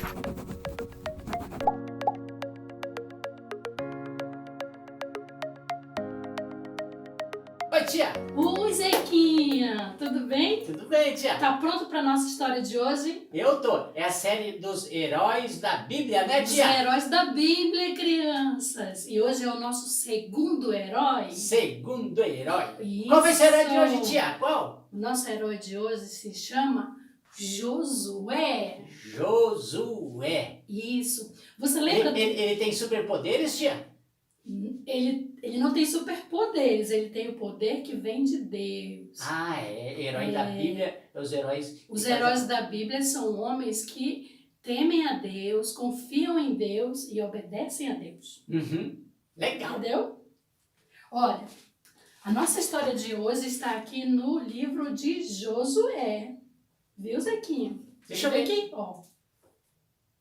Oi, tia! Oi, Zequinha! Tudo bem? Tudo bem, tia? Tá pronto para nossa história de hoje? Eu tô. É a série dos heróis da Bíblia, né, Os tia? heróis da Bíblia, crianças! E hoje é o nosso segundo herói. Segundo herói. Isso. Qual vai ser o herói de hoje, tia? Qual? O nosso herói de hoje se chama Josué. Josué. Isso. Você lembra? Ele tem superpoderes, tia? Ele não tem superpoderes, ele tem o poder que vem de Deus. Ah, é. Herói da Bíblia, os heróis... Os heróis da Bíblia são homens que temem a Deus, confiam em Deus e obedecem a Deus. Uhum. Legal. Entendeu? Olha, a nossa história de hoje está aqui no livro de Josué. Viu, Zequinha? Deixa eu ver aqui. Ó.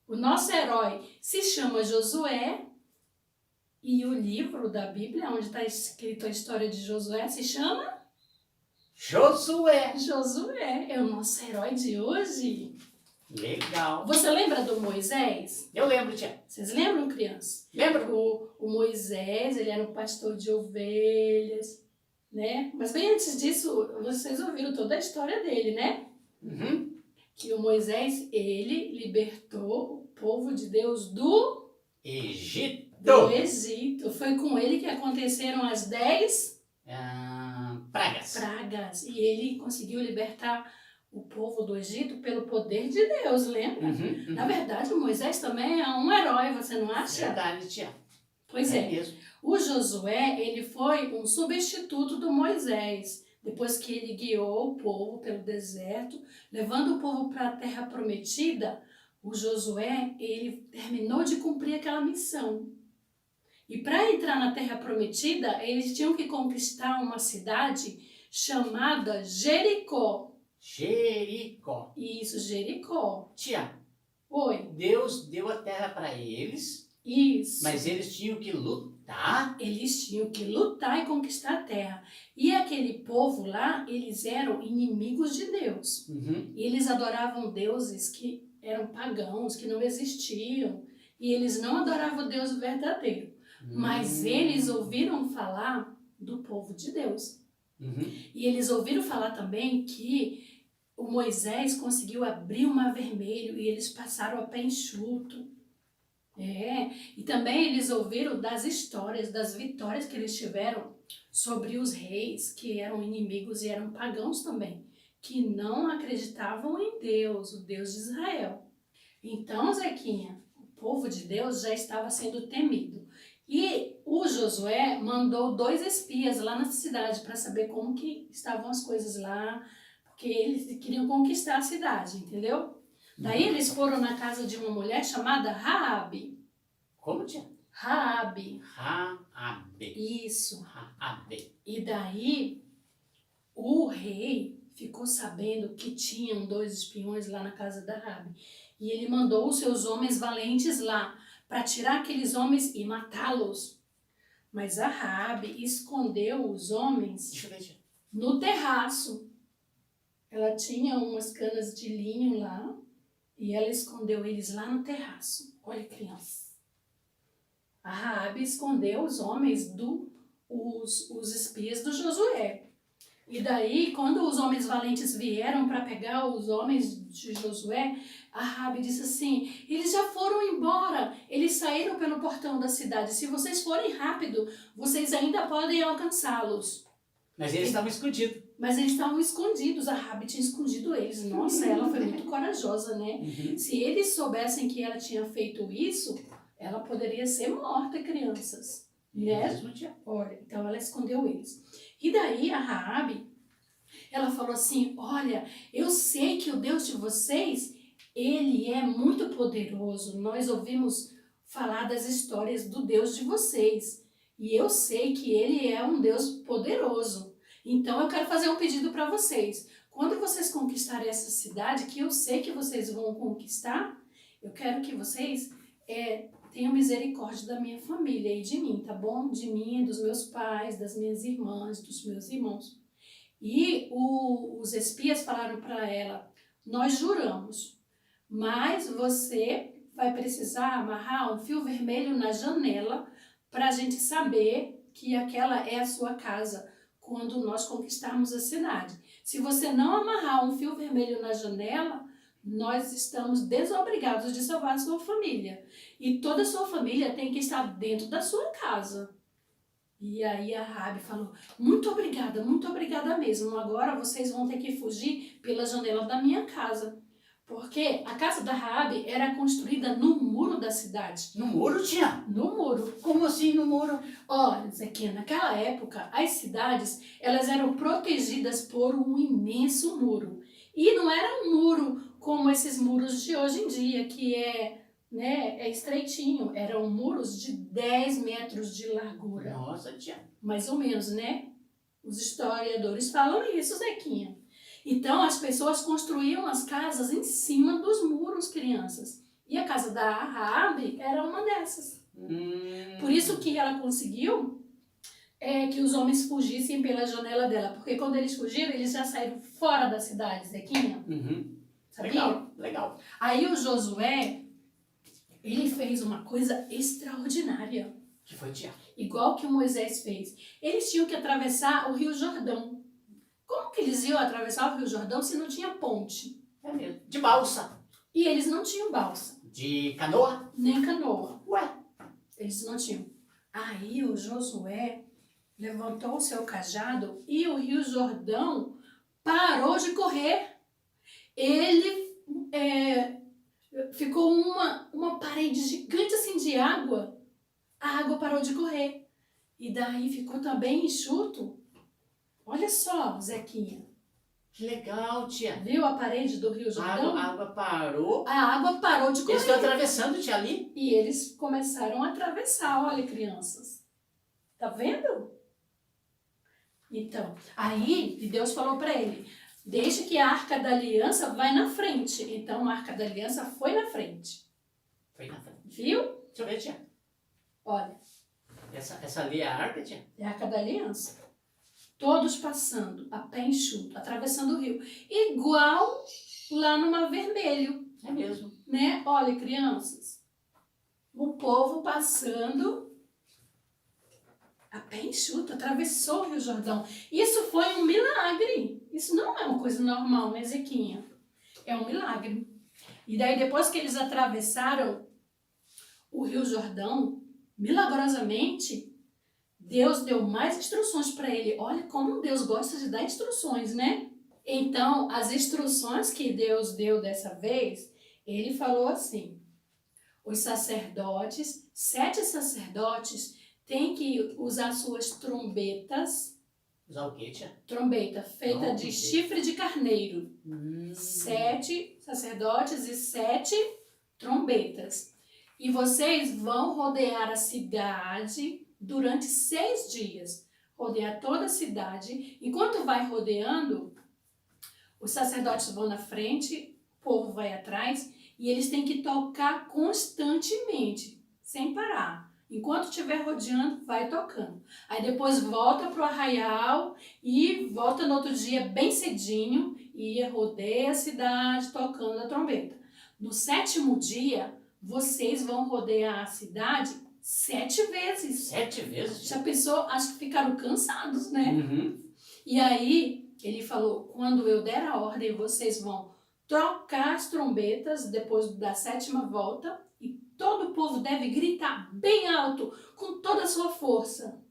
O nosso herói se chama Josué e o livro da Bíblia, onde está escrito a história de Josué, se chama Josué. Josué. É o nosso herói de hoje. Legal. Você lembra do Moisés? Eu lembro, tia. Vocês lembram, crianças? Lembro? O Moisés, ele era um pastor de ovelhas, né? Mas bem antes disso, vocês ouviram toda a história dele, né? Uhum. Que o Moisés, ele libertou o povo de Deus do Egito. Egito. Foi com ele que aconteceram as 10 Pragas. pragas. E ele conseguiu libertar o povo do Egito pelo poder de Deus, lembra? Uhum. Na verdade, o Moisés também é um herói, você não acha? Verdade, tia. Pois é. Mesmo. O Josué, ele foi um substituto do Moisés, depois que ele guiou o povo pelo deserto, levando o povo para a terra prometida. O Josué, ele terminou de cumprir aquela missão. E para entrar na terra prometida, eles tinham que conquistar uma cidade chamada Jericó. Jericó. Isso, Jericó. Tia, Oi. Deus deu a terra para eles, Isso. mas eles tinham que lutar. Eles tinham que lutar e conquistar a terra. E aquele povo lá, eles eram inimigos de Deus. Uhum. E eles adoravam deuses que eram pagãos, que não existiam. E eles não adoravam o Deus verdadeiro. Mas eles ouviram falar do povo de Deus. Uhum. E eles ouviram falar também que o Moisés conseguiu abrir o Mar Vermelho e eles passaram a pé enxuto. E também eles ouviram das histórias, das vitórias que eles tiveram sobre os reis que eram inimigos e eram pagãos também, que não acreditavam em Deus, o Deus de Israel. Então, Zequinha, o povo de Deus já estava sendo temido. E o Josué mandou 2 espias lá na cidade para saber como que estavam as coisas lá, porque eles queriam conquistar a cidade, entendeu? Daí eles foram na casa de uma mulher chamada Raabe. Como, tia? Raabe. Raabe. Isso. Raabe. E daí o rei ficou sabendo que tinham 2 espiões lá na casa da Raabe. E ele mandou os seus homens valentes lá para tirar aqueles homens e matá-los. Mas a Raabe escondeu os homens no terraço. Ela tinha umas canas de linho lá e ela escondeu eles lá no terraço. Olha, criança. A Raabe escondeu os homens os espias do Josué. E daí, quando os homens valentes vieram para pegar os homens de Josué, a Raabe disse assim: eles já foram embora, eles saíram pelo portão da cidade. Se vocês forem rápido, vocês ainda podem alcançá-los. Mas eles estavam escondidos. Mas eles estavam escondidos, a Raabe tinha escondido eles. Nossa, ela foi muito corajosa, né? Uhum. Se eles soubessem que ela tinha feito isso, ela poderia ser morta, crianças. Né? Olha, então ela escondeu eles. E daí a Raabe, ela falou assim: olha, eu sei que o Deus de vocês, ele é muito poderoso. Nós ouvimos falar das histórias do Deus de vocês. E eu sei que ele é um Deus poderoso. Então eu quero fazer um pedido para vocês. Quando vocês conquistarem essa cidade, que eu sei que vocês vão conquistar, eu quero que vocês tenham misericórdia da minha família e de mim, tá bom? De mim, dos meus pais, das minhas irmãs, dos meus irmãos. E os espias falaram para ela: nós juramos, mas você vai precisar amarrar um fio vermelho na janela para a gente saber que aquela é a sua casa quando nós conquistarmos a cidade. Se você não amarrar um fio vermelho na janela, nós estamos desobrigados de salvar a sua família. E toda a sua família tem que estar dentro da sua casa. E aí a Raabe falou, muito obrigada mesmo. Agora vocês vão ter que fugir pela janela da minha casa. Porque a casa da Raabe era construída no muro da cidade. No muro, tia? No muro. Como assim no muro? Olha, Zequinha, naquela época, as cidades, elas eram protegidas por um imenso muro. E não era um muro como esses muros de hoje em dia, que é estreitinho. Eram muros de 10 metros de largura. Nossa, tia. Mais ou menos, né? Os historiadores falam isso, Zequinha. Então, as pessoas construíam as casas em cima dos muros, crianças. E a casa da Raabe era uma dessas. Por isso que ela conseguiu que os homens fugissem pela janela dela. Porque quando eles fugiram, eles já saíram fora da cidade, Zequinha. Sabia? Legal. Aí o Josué, ele fez uma coisa extraordinária. Que foi, tia? Igual que o Moisés fez. Eles tinham que atravessar o Rio Jordão. Como que eles iam atravessar o Rio Jordão se não tinha ponte? É mesmo. De balsa. E eles não tinham balsa. De canoa? Nem canoa. Ué. Eles não tinham. Aí o Josué levantou o seu cajado e o Rio Jordão parou de correr. Ele ficou uma parede gigante assim de água. A água parou de correr. E daí ficou também enxuto. Olha só, Zequinha. Que legal, tia. Viu a parede do Rio Jordão? A água parou. A água parou de correr. Eles estão atravessando, tia, ali? E eles começaram a atravessar, olha, crianças. Tá vendo? Então, aí Deus falou para ele, deixa que a Arca da Aliança vai na frente. Então, a Arca da Aliança foi na frente. Foi na frente. Viu? Deixa eu ver, tia. Olha, Essa ali é a arca, tia? é a Arca da Aliança. Todos passando, a pé enxuto, atravessando o rio. Igual lá no Mar Vermelho. É mesmo. Né? Olha, crianças, o povo passando a pé enxuto, atravessou o Rio Jordão. Isso foi um milagre. Isso não é uma coisa normal, né, Zequinha? É um milagre. E daí, depois que eles atravessaram o Rio Jordão, milagrosamente, Deus deu mais instruções para ele. Olha como Deus gosta de dar instruções, né? Então, as instruções que Deus deu dessa vez, ele falou assim, os sacerdotes, 7 sacerdotes, têm que usar suas trombetas. Usar o quê, tia? Trombeta feita de chifre de carneiro. 7 sacerdotes e 7 trombetas. E vocês vão rodear a cidade durante 6 dias. Rodear toda a cidade. Enquanto vai rodeando, os sacerdotes vão na frente, o povo vai atrás e eles têm que tocar constantemente, sem parar. Enquanto estiver rodeando, vai tocando. Aí depois volta para o arraial e volta no outro dia bem cedinho e rodeia a cidade tocando a trombeta. No 7º dia, vocês vão rodear a cidade 7 vezes. 7 vezes? Já pensou? Acho que ficaram cansados, né? Uhum. E aí, ele falou, quando eu der a ordem, vocês vão tocar as trombetas depois da 7ª volta e todo o povo deve gritar bem alto, com toda a sua força.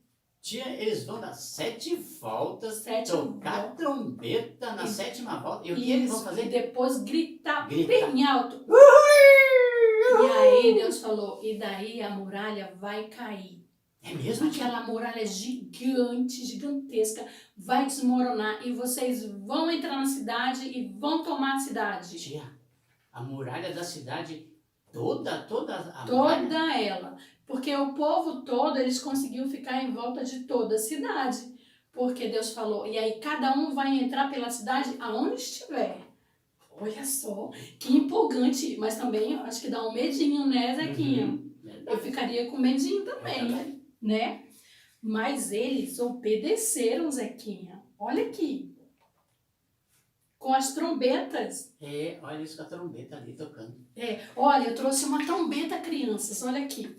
Tia, eles vão dar 7 voltas, 7 tocar voltas. Trombeta na Isso. 7ª volta. E o que eles vão E fazer? depois gritar Gritar. bem alto. E aí Deus falou, e daí a muralha vai cair. É mesmo, tia? Aquela muralha gigante, gigantesca, vai desmoronar e vocês vão entrar na cidade e vão tomar a cidade. Tia, a muralha da cidade, toda a muralha? Toda ela. Porque o povo todo, eles conseguiram ficar em volta de toda a cidade. Porque Deus falou, e aí cada um vai entrar pela cidade aonde estiver. Olha só, que empolgante, mas também eu acho que dá um medinho, né, Zequinha? Uhum. Eu ficaria com medinho também, Verdade. né? Mas eles obedeceram, Zequinha. Olha aqui. com as trombetas. É, olha isso com a trombeta ali tocando. Olha, eu trouxe uma trombeta, crianças, olha aqui.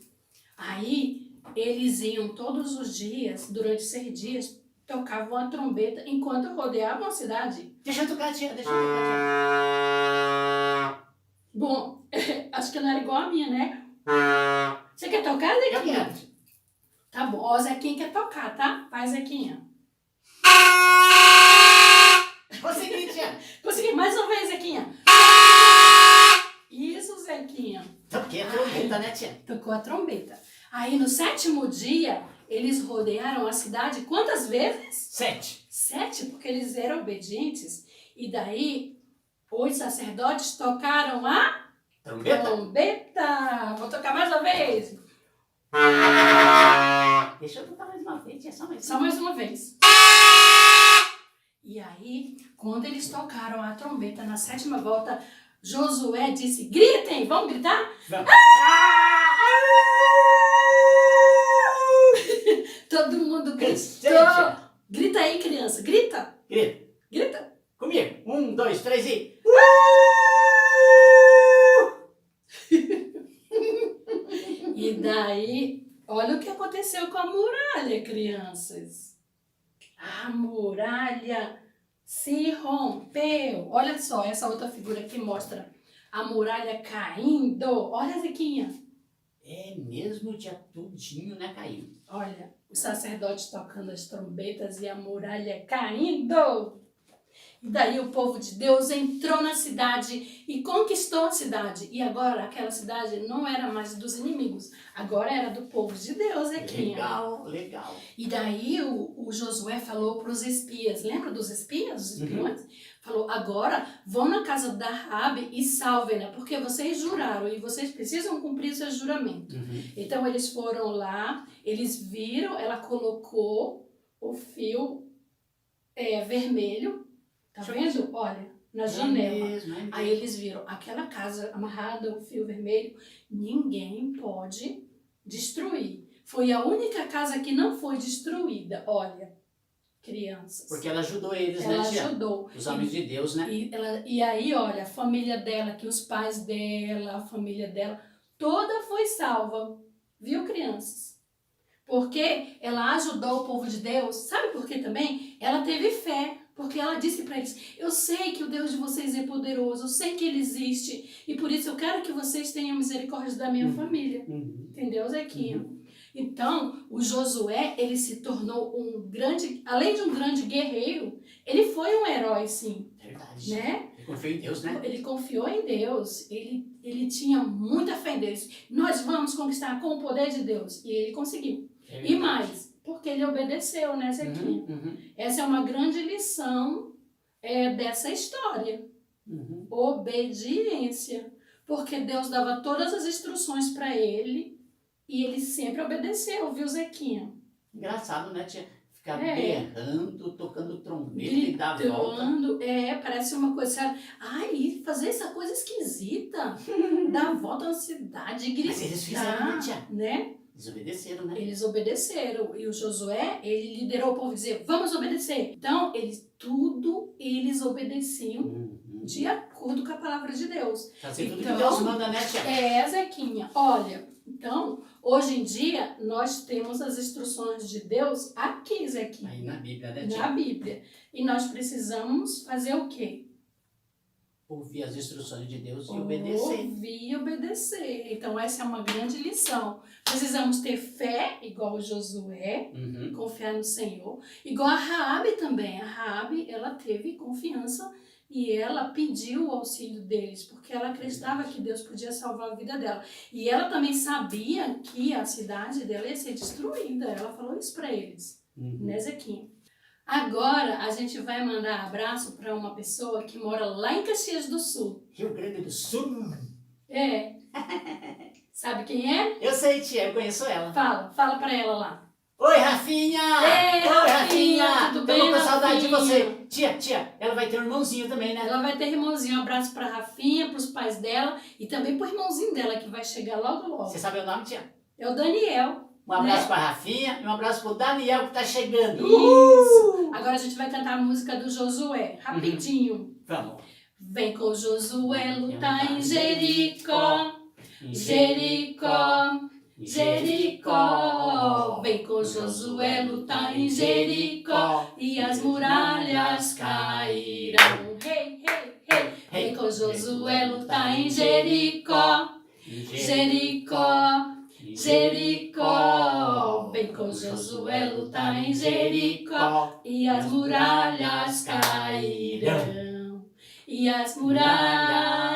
Aí, eles iam todos os dias, durante 6 dias, tocavam a trombeta enquanto rodeavam a cidade. Deixa eu tocar, tia, deixa eu tocar, Bom, acho que não era igual a minha, né? Você quer tocar, tia. Eu Zequinha? quero. Tá bom, ó, o Zequinha quer tocar, tá? Vai, Zequinha. Consegui, tia. Consegui, mais uma vez, Zequinha. Isso, Zequinha. Toquei a trombeta, né, tia? Tocou a trombeta. Aí, no 7º dia, eles rodearam a cidade quantas vezes? 7. 7, porque eles eram obedientes. E daí, os sacerdotes tocaram a Trombeta? trombeta. Vou tocar mais uma vez. Deixa eu tocar mais uma vez, tia, só mais Só mais uma vez. E aí, quando eles tocaram a trombeta na 7ª volta, Josué disse, gritem, vamos gritar? Vamos. Todo mundo Gostei, gritou. tia. Grita aí, criança, grita. Grita. Grita. Comigo. 1, 2, 3 e... E daí, olha o que aconteceu com a muralha, crianças. A muralha se rompeu. Olha só, essa outra figura aqui mostra a muralha caindo. Olha, Zequinha. É mesmo, tia, tudinho, né, caiu. Olha, os sacerdotes tocando as trombetas e a muralha caindo. E daí o povo de Deus entrou na cidade e conquistou a cidade. E agora aquela cidade não era mais dos inimigos, agora era do povo de Deus aqui. Legal, legal. E daí o Josué falou para os espias, lembra dos espias, os espiões? Falou, agora vão na casa da Raabe e salvem-na, porque vocês juraram e vocês precisam cumprir seu juramento. Então eles foram lá, eles viram, ela colocou o fio vermelho, tá vendo? Olha, na janela. Aí eles viram aquela casa amarrada, o fio vermelho, ninguém pode destruir. Foi a única casa que não foi destruída, olha, crianças. Porque ela ajudou eles, Ela né, tia? ajudou. Os homens de Deus, né? E aí, olha, a família dela, que os pais dela, a família dela, toda foi salva. Viu, crianças? Porque ela ajudou o povo de Deus. Sabe por quê também? Ela teve fé. Porque ela disse para eles, eu sei que o Deus de vocês é poderoso, eu sei que Ele existe. E por isso eu quero que vocês tenham misericórdia da minha família. Entendeu, Zequinha? Então, o Josué, ele se tornou um grande, além de um grande guerreiro, ele foi um herói, sim. Verdade. Né? Ele confiou em Deus, né? Ele confiou em Deus, ele tinha muita fé em Deus. Nós vamos conquistar com o poder de Deus. E ele conseguiu. E mais, porque ele obedeceu, né, Zequinha? Essa é uma grande lição dessa história. Obediência. Porque Deus dava todas as instruções para ele e ele sempre obedeceu, viu, Zequinha? Engraçado, né, tia? Ficar berrando, tocando trombeta e dar a volta. Parece uma coisa, sabe? Ai, fazer essa coisa esquisita. Dar a volta na cidade, gritar. Mas eles fizeram, né, tia? Né? Eles obedeceram, né? Eles obedeceram. E o Josué, ele liderou o povo a dizer, vamos obedecer. Então, eles obedeciam de acordo com a palavra de Deus. Fazer tudo que Deus manda, né, tia? Zequinha. Olha, então, hoje em dia, nós temos as instruções de Deus aqui, Zequinha. Aí na Bíblia, né, tia? Na Bíblia. E nós precisamos fazer o quê? Ouvir as instruções de Deus e obedecer. Ouvir e obedecer. Então, essa é uma grande lição. Precisamos ter fé, igual o Josué, confiar no Senhor. Igual a Raabe também. A Raabe, ela teve confiança e ela pediu o auxílio deles, porque ela acreditava que Deus podia salvar a vida dela. E ela também sabia que a cidade dela ia ser destruída. Ela falou isso para eles, né, Zequinha? Agora, a gente vai mandar abraço para uma pessoa que mora lá em Caxias do Sul. Rio Grande do Sul? Sabe quem é? Eu sei, tia, eu conheço ela. Fala para ela lá. Oi, Rafinha! Ei, Oi, Rafinha! tudo bem, Tô com saudade de Rafinha? você. Tia, ela vai ter um irmãozinho também, né? Ela vai ter irmãozinho. Um abraço para Rafinha, para os pais dela e também para o irmãozinho dela que vai chegar logo, logo. Você sabe o nome, tia? É o Daniel. Um abraço para Rafinha e um abraço pro Daniel que tá chegando. Isso! Agora a gente vai cantar a música do Josué, rapidinho. Vamos. Vem com Josué lutar em Jericó, Jericó, Jericó. Vem com Josué lutar em Jericó e as muralhas cairão. Hey, hey, hey. Vem com Josué lutar em Jericó, Jericó, Jericó. Vem com Josué lutar em Jericó e as muralhas cairão. E as muralhas